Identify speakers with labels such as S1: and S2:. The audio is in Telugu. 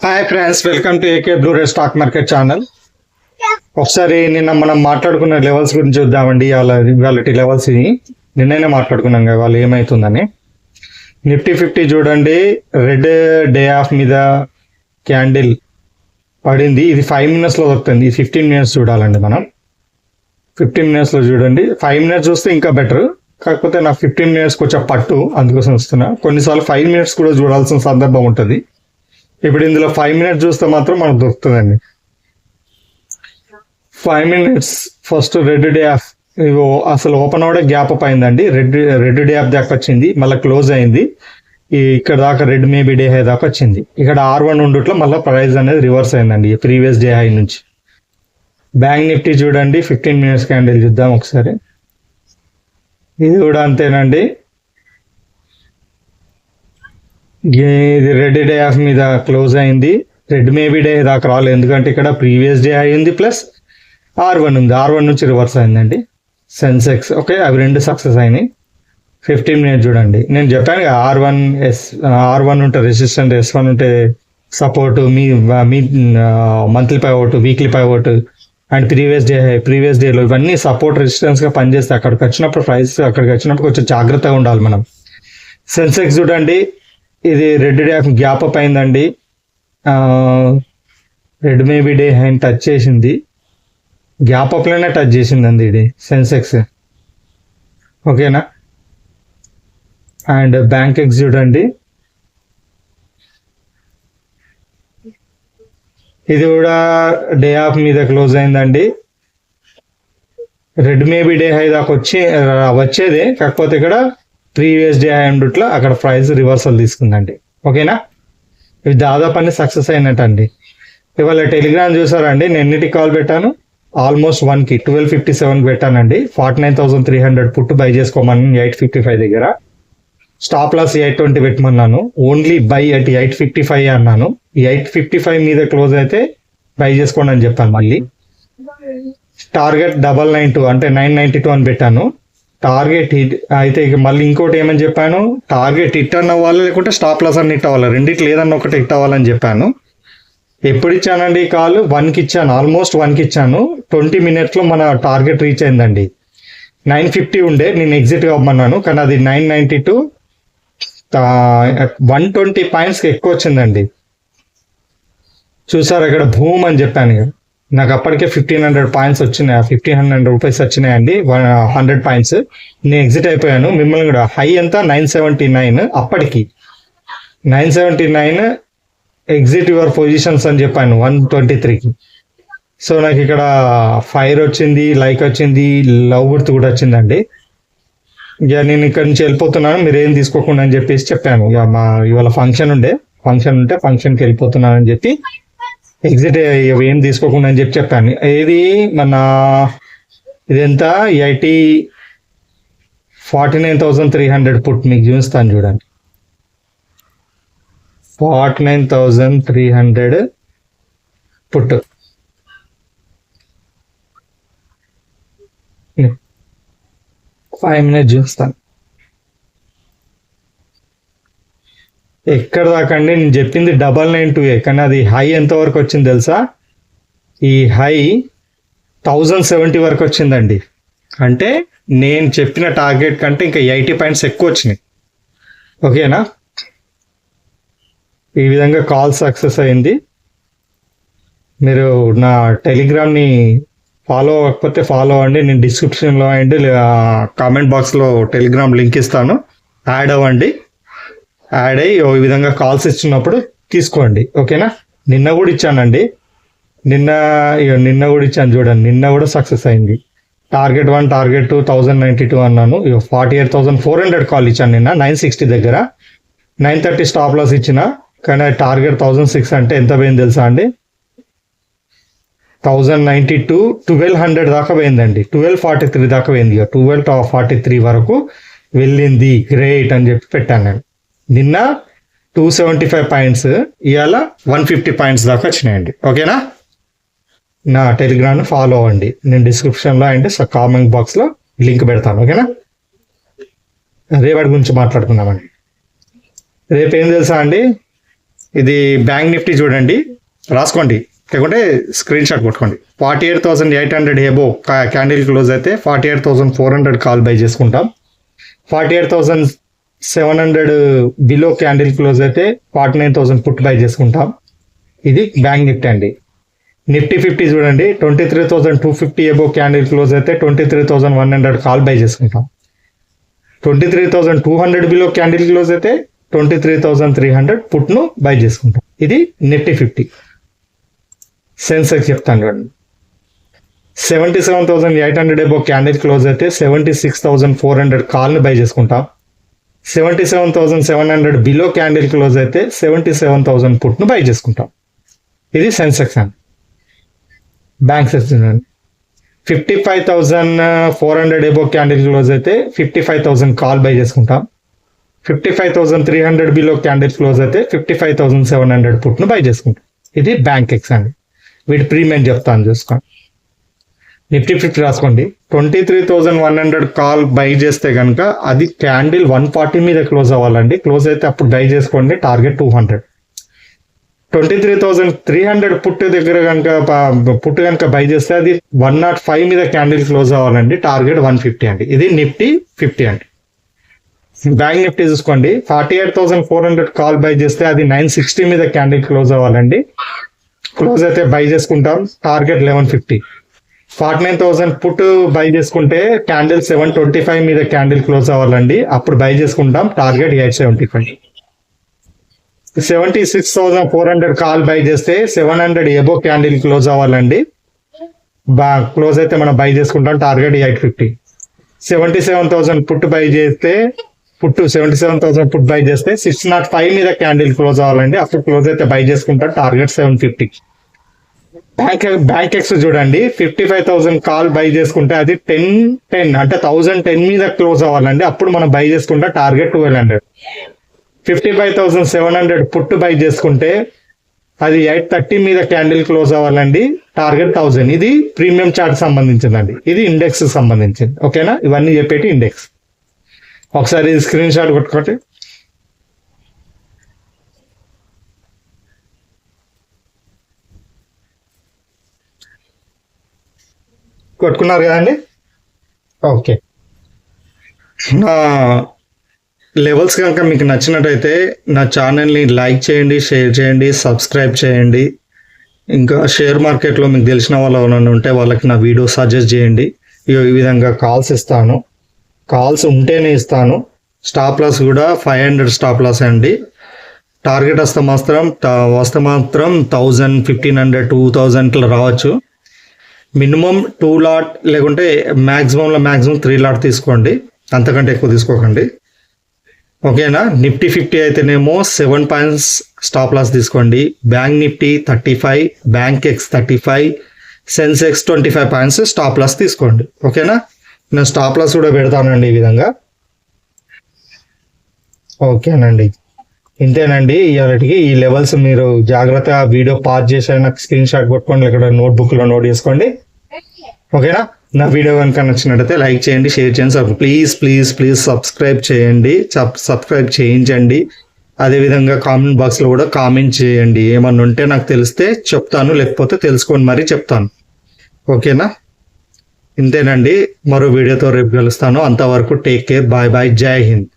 S1: Hi friends, welcome to AK blue rate stock market channel. ఒకసారి నిన్న మనం మాట్లాడుకున్న లెవెల్స్ గురించి చూద్దామండి. ఇవాళ లెవెల్స్ నిన్ననే మాట్లాడుకున్నాం కదా వాళ్ళు ఏమవుతుందని. నిఫ్టీ 50 చూడండి, రెడ్ డే ఆఫ్ మీద క్యాండిల్ పడింది. ఇది 5 minutesలో దొరుకుతుంది. 15 minutes చూడాలండి మనం. 15 minutesలో చూడండి. 5 minutes చూస్తే ఇంకా బెటర్, కాకపోతే నాకు 15 minutes కొంచెం పట్టు, అందుకోసం వస్తున్నా. కొన్నిసార్లు 5 minutes కూడా చూడాల్సిన సందర్భం ఉంటుంది. ఇప్పుడు ఇందులో 5 minutes చూస్తే మాత్రం మనకు దొరుకుతుందండి. 5 minutes first red day of అసలు ఓపెన్ అవడే గ్యాప్ అప్ అయిందండి. రెడ్ డే ఆఫ్ దాకా వచ్చింది, మళ్ళీ క్లోజ్ అయింది. ఇక్కడ దాకా రెడ్ మేబీ డే హై దాకా వచ్చింది. ఇక్కడ R1 ఉండుట్లో మళ్ళీ ప్రైస్ అనేది రివర్స్ అయిందండి ప్రీవియస్ డే హై నుంచి. బ్యాంక్ నిఫ్టీ చూడండి, 15 minutes క్యాండిల్ చూద్దాం ఒకసారి. ఇది కూడా అంతేనండి. ఇది రెడ్ డే ఆఫ్ మీద క్లోజ్ అయింది. రెడ్ మేబీ డే దాకా రాలేదు, ఎందుకంటే ఇక్కడ ప్రీవియస్ డే అయింది ప్లస్ R1 ఉంది. R1 నుంచి రివర్స్ అయిందండి సెన్సెక్స్. ఓకే, అవి రెండు సక్సెస్ అయినాయి. 15 minutes చూడండి. నేను చెప్పాను కదా, R1 ఉంటే రెసిస్టెంట్, S1 ఉంటే support, me monthly pivot, weekly pivot and previous డేలో ఇవన్నీ సపోర్ట్ రెసిస్టెన్స్గా పనిచేస్తే అక్కడికి వచ్చినప్పుడు అక్కడికి వచ్చినప్పుడు కొంచెం జాగ్రత్తగా ఉండాలి మనం. సెన్సెక్స్ చూడండి, ఇది రెడ్ డే గ్యాప్ అప్ అయిందండి. Red maybe day hand touch చేసింది, గ్యాప్ అప్లోనే టచ్ చేసిందండి ఇది సెన్సెక్స్. ఓకేనా. అండ్ బ్యాంక్ ఎక్స్ చూడండి, ఇది కూడా డే ఆఫ్ మీద క్లోజ్ అయిందండి. రెడ్ మేబీ డే హై దాకా వచ్చేదే, కాకపోతే ఇక్కడ ప్రీవియస్ డే హై ఉండుట్లో అక్కడ ప్రైస్ రివర్సల్ తీసుకుందండి. ఓకేనా. ఇవి దాదాపు అన్ని సక్సెస్ అయినట్టండి. ఇవాళ టెలిగ్రామ్ చూసారండి, నేను ఎన్నిటికి కాల్ పెట్టాను, ఆల్మోస్ట్ 1కి 12:57 పెట్టానండి. 49,300 పుట్టు బై చేసుకోమని 855 దగ్గర. స్టాప్ లాస్ 820 పెట్టమన్నాను, ఓన్లీ బై అట్ 855 అన్నాను. 855 మీద క్లోజ్ అయితే బై చేసుకోండి అని చెప్పాను. మళ్ళీ టార్గెట్ 992 అంటే 992 అని పెట్టాను. టార్గెట్ హిట్ అయితే ఇక మళ్ళీ ఇంకోటి ఏమని చెప్పాను, టార్గెట్ హిట్ అన్న అవ్వాలి, లేకుంటే స్టాప్ లాస్ అన్ని హిట్ అవ్వాలి, రెండిట్లు ఏదన్నా ఒకటి హిట్ అవ్వాలని చెప్పాను. ఎప్పుడు ఇచ్చానండి కాల్? 1కి ఇచ్చాను, ఆల్మోస్ట్ 1కి ఇచ్చాను. 20 minutesలో మన టార్గెట్ రీచ్ అయిందండి. 950 ఉండే, నేను ఎగ్జిట్ అవ్వమన్నాను, కానీ అది 992, 120 points ఎక్కువ వచ్చిందండి. చూసారు అక్కడ భూమ్ అని చెప్పాను కదా, నాకు అప్పటికే 1,500 points వచ్చినాయి, 1,500 rupees వచ్చినాయండి. 100 points నేను ఎగ్జిట్ అయిపోయాను. మిమ్మల్ని కూడా హై ఎంత 979, అప్పటికి 979 ఎగ్జిట్ యువర్ పొజిషన్స్ అని చెప్పాను 123కి. సో నాకు ఇక్కడ ఫైర్ వచ్చింది, లైక్ వచ్చింది, లవ్ గుర్తు కూడా వచ్చిందండి. ఇక నేను ఇక్కడ నుంచి వెళ్ళిపోతున్నాను, మీరు ఏం తీసుకోకుండా అని చెప్పేసి చెప్పాను. ఇక ఇవాళ ఫంక్షన్ ఉంటే ఫంక్షన్కి వెళ్ళిపోతున్నాను అని చెప్పి ఎగ్జిట్ ఏం తీసుకోకుండా అని చెప్పాను. ఏది మన ఇదెంత 49,300 పుట్ మీకు చూపిస్తాను చూడండి. 49,300 పుట్. 5 minutes చూస్తాను. ఎక్కడ దాకా అండి నేను చెప్పింది 992, కానీ అది హై ఎంతవరకు వచ్చింది తెలుసా? ఈ హై 1070 వరకు వచ్చిందండి. అంటే నేను చెప్పిన టార్గెట్ కంటే ఇంకా 80 points ఎక్కువ వచ్చినాయి. ఓకేనా. ఈ విధంగా కాల్ సక్సెస్ అయింది. మీరు నా టెలిగ్రామ్ని ఫాలో అవ్వకపోతే ఫాలో అవ్వండి. నేను డిస్క్రిప్షన్లో అండ్ కామెంట్ బాక్స్లో టెలిగ్రామ్ లింక్ ఇస్తాను, యాడ్ అవ్వండి. యాడ్ అయ్యి ఈ విధంగా కాల్స్ ఇచ్చినప్పుడు తీసుకోండి. ఓకేనా. నిన్న కూడా ఇచ్చానండి, నిన్న కూడా ఇచ్చాను చూడండి, నిన్న కూడా సక్సెస్ అయింది. టార్గెట్ 1, టార్గెట్ 2, 1092 అన్నాను. 48,400 కాల్ ఇచ్చాను నిన్న 960 దగ్గర. 930 స్టాప్ లాస్ ఇచ్చిన, కానీ టార్గెట్ 1006 అంటే ఎంత పోయింది తెలుసా అండి? 1092, 1200 దాకా పోయిందండి. 1243 దాకా పోయింది. 1243 వరకు వెళ్ళింది, గ్రేట్ అని చెప్పి పెట్టాను నేను. నిన్న 275 points, ఇవాళ 150 points దాకా వచ్చినాయండి. ఓకేనా. నా టెలిగ్రామ్ని ఫాలో అవ్వండి, నేను డిస్క్రిప్షన్లో అండ్ కామెంట్ బాక్స్లో లింక్ పెడతాను. ఓకేనా. రేపటి గురించి మాట్లాడుకుందామండి. రేపు ఏం తెలుసా అండి, ఇది బ్యాంక్ నిఫ్టీ చూడండి, రాసుకోండి లేకుంటే స్క్రీన్ షాట్ కొట్టుకోండి. 48,800 ఎబో క్యాండిల్ క్లోజ్ అయితే 48,400 కాల్ బై చేసుకుంటాం. 48,700 బిలో క్యాండిల్ క్లోజ్ అయితే 49,000 పుట్ బై చేసుకుంటాం. ఇది బ్యాంక్ నిఫ్టీ అండి. నిఫ్టీ 50 చూడండి, 23,250 ఎబో క్యాండిల్ క్లోజ్ అయితే 23,100 కాల్ బై చేసుకుంటాం. 23,200 బిలో క్యాండిల్ క్లోజ్ అయితే 23,300 పుట్ను బై చేసుకుంటాం. ఇది నిఫ్టీ 50. సెన్సెక్స్ చెప్తాను చూడండి, 77,800 ఎబో క్యాండిల్ క్లోజ్ అయితే 76,400 కాల్ని బై చేసుకుంటాం. 77,700 బిలో క్యాండిల్ క్లోజ్ అయితే 77,000 పుట్ను బై చేసుకుంటాం. ఇది సెన్సెక్స్ అండి. బ్యాంక్ సెక్షన్ అండి, 55,400 ఎబో క్యాండిల్ క్లోజ్ అయితే 55,000 కాల్ బై చేసుకుంటాం. 55,300 బిలో క్యాండిల్ క్లోజ్ అయితే 55,700 పుట్ను బై చేసుకుంటాం. ఇది బ్యాంక్ ఎక్స్ అండి. వీటి ప్రీమియం చెప్తాను చూసుకోండి. నిఫ్టీ 50 రాసుకోండి, 23,100 కాల్ బై చేస్తే కనుక అది క్యాండిల్ 140 మీద క్లోజ్ అవ్వాలండి. క్లోజ్ అయితే అప్పుడు బై చేసుకోండి, టార్గెట్ 200. 23,300 పుట్టు దగ్గర కనుక బై చేస్తే అది 105 మీద క్యాండిల్ క్లోజ్ అవ్వాలండి, టార్గెట్ 150 అండి. ఇది నిఫ్టీ 50 అండి. బ్యాంక్ నిఫ్టీ చూసుకోండి, 48,400 కాల్ బై చేస్తే అది 960 మీద క్యాండిల్ క్లోజ్ అవ్వాలండి. క్లోజ్ అయితే బై చేసుకుంటాం, టార్గెట్ 1150. 49,000 పుట్ బై చేసుకుంటే క్యాండిల్ 725 మీద క్యాండిల్ క్లోజ్ అవ్వాలండి, అప్పుడు బై చేసుకుంటాం, టార్గెట్ 875. 76,400 కాల్ బై చేస్తే 700 ఎబో క్యాండిల్ క్లోజ్ అవ్వాలండి, క్లోజ్ అయితే మనం బై చేసుకుంటాం, టార్గెట్ 850. 77,000 పుట్ బై చేస్తే 77,000 పుట్ బై చేస్తే 605 మీద క్యాండిల్ క్లోజ్ అవ్వాలండి, అప్పుడు క్లోజ్ అయితే బై చేసుకుంటాం, టార్గెట్ 750. బ్యాంక్ ఎక్స్ చూడండి, 55,000 కాల్ బై చేసుకుంటే అది 1010 అంటే 1010 మీద క్లోజ్ అవ్వాలండి, అప్పుడు మనం బై చేసుకుంటే టార్గెట్ 1200. 55,700 పుట్ బై చేసుకుంటే అది 830 మీద క్యాండిల్ క్లోజ్ అవ్వాలండి, టార్గెట్ 1000. ఇది ప్రీమియం చార్ట్ సంబంధించిందండి, ఇది ఇండెక్స్ సంబంధించింది. ఓకేనా, ఇవన్నీ చెప్పేటి ఇండెక్స్. ఒకసారి స్క్రీన్ షాట్ కొట్టుకోండి. కొట్టుకున్నారు కదండి. ఓకే, నా లెవెల్స్ కనుక మీకు నచ్చినట్టయితే నా ఛానల్ని లైక్ చేయండి, షేర్ చేయండి, సబ్స్క్రైబ్ చేయండి. ఇంకా షేర్ మార్కెట్లో మీకు తెలిసిన వాళ్ళు ఎవరైనా ఉంటే వాళ్ళకి నా వీడియో సజెస్ట్ చేయండి. ఈ విధంగా కాల్స్ ఇస్తాను, కాల్స్ ఉంటేనే ఇస్తాను. స్టాప్ లాస్ కూడా 500 స్టాప్ లాస్ అండి. టార్గెట్ వస్తే మాత్రం 1,000, 1,500, 2,000 రావచ్చు. మినిమం 2 లాట్ లేకుంటే మ్యాక్సిమం 3 లాట్ తీసుకోండి, అంతకంటే ఎక్కువ తీసుకోకండి. ఓకేనా. నిఫ్టీ 50 అయితేనేమో 7 పాయింట్స్ స్టాప్ లాస్ తీసుకోండి. Bank Nifty 35, bank ex 35, Sensex 25 points stop loss తీసుకోండి. ఓకేనా, నేను స్టాప్ లాస్ కూడా పెడతానండి ఈ విధంగా. ఓకేనండి, ఇంతేనండి ఇవాళకి. ఈ లెవెల్స్ మీరు జాగ్రత్తగా వీడియో పాజ్ చేసి నాకు స్క్రీన్ షాట్ కొట్టుకోండి, లేకపోతే నోట్బుక్లో నోట్ చేసుకోండి. ఓకేనా, నా వీడియో కనుక నచ్చినట్టయితే లైక్ చేయండి, షేర్ చేయండి, ప్లీజ్ సబ్స్క్రైబ్ చేయండి, సబ్స్క్రైబ్ చేయించండి. అదేవిధంగా కామెంట్ బాక్స్లో కూడా కామెంట్ చేయండి. ఏమన్నా ఉంటే నాకు తెలిస్తే చెప్తాను, లేకపోతే తెలుసుకొని మరీ చెప్తాను. ఓకేనా, ఇంతేనండి. మరో వీడియోతో రేపు కలుస్తాను. అంతవరకు టేక్ కేర్, బాయ్ బాయ్, జై హింద్.